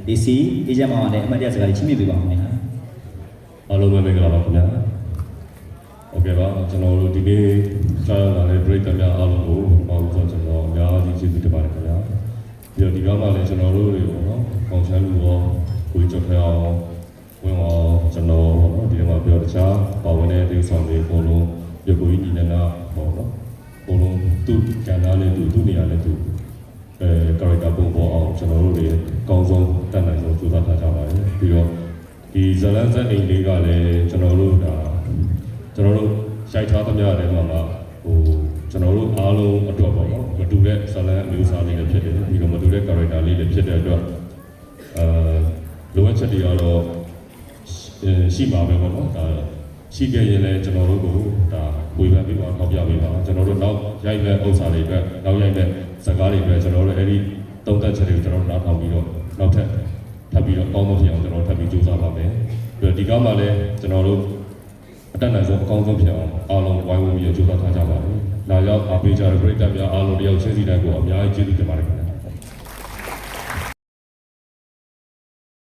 ဒီစီအေဂျင့်မောင်နဲ့အမှတ်တရစကားလေးချင်းမြပြပါဦးခင်ဗျာ အားလုံးပဲမင်္ဂလာပါခင်ဗျာဟုတ်ကဲ့ပါကျွန်တော်တို့ဒီနေ့ကြားရလာတဲ့ break များအားလုံးကိုပေါ့ဆိုကျွန်တော်အများကြီးကျေးဇူးတင်ပါတယ်ခင်ဗျာပြီးတော့ဒီကမှလည်းကျွန်တော်တို့တွေပေါ့နော်ပေါင်ချမ်းလူရောကိုကြောက်ဖျားအောင်ဝင်အောင်ကျွန်တော်ပေါ့နော်ဒီမှာပြောတခြားပါဝင်တဲ့ဒေသဆောင်တွေအကုန်လုံးရုပ်ကိုကြီးညီနေတာပေါ့နော်အကုန်လုံးသူ့ကဏ္ဍနဲ့သူ့နေရာနဲ့သူcharacter ပုံပေါ်အောင်ကျွန်တော်တို့တွေအကောင်းဆုံးတတ်နိုင်ဆုံးကြိုးစားထားကြပါတယ်ပြီးတော့ဒီဇလန်ဇက်အိမ်လေးကလည်းကျွန်တော်တို့ရှိုက်ထားသမျှတဲ့မှာဟိုကျွန်တော်တို့အားလုံးအတွက်ပေါ့နော်မတူတဲ့ဇလန်အမျိုးအစားလေးတွေဖြစ်တယ်ပြီးတော့မတူတဲ့ character လေးတွေဖြစ်တဲ့အတွက်လိုအပ်ချက်တွေကတော့ရှိပါပဲပေါ့နော်ဒါရှိခဲ့ရင်လည်းကျွန်တော်တို့ကိုဒါဝေဖန်ပြီးတော့ထောက်ပြပေးပါကျွန်တော်တို့နောက်ရိုက်မဲ့ဥစ္စာတွေအတွက်နောက်ရိုက်မဲ့စကားတွေအတွက်ကျွန်တော်တို့အဲ့ဒီသုံးသက်ချက်တွေကိုကျွန်တော်တို့နားထောင်ပြီးတော့နောက်ထပ်ထပ်ပြီးတော့ကောင်းဆုံးဖြစ်အောင်ကျွန်တော်ထပ်ပြီးကြိုးစားပါမယ်ပြီးတော့ဒီကားမှာလည်းကျွန်တော်တို့အတက်နိုင်ဆုံးအကောင်းဆုံးဖြစ်အောင်အားလုံးဝိုင်းဝန်းပြီးကြိုးစားထားကြပါမယ်လာရောက်အားပေးကြတဲ့ပရိသတ်များအားလုံးတယောက်ချင်းစီတိုင်းကိုအများကြီးကျေးဇူးတင်ပါတယ်ခင်ဗျာ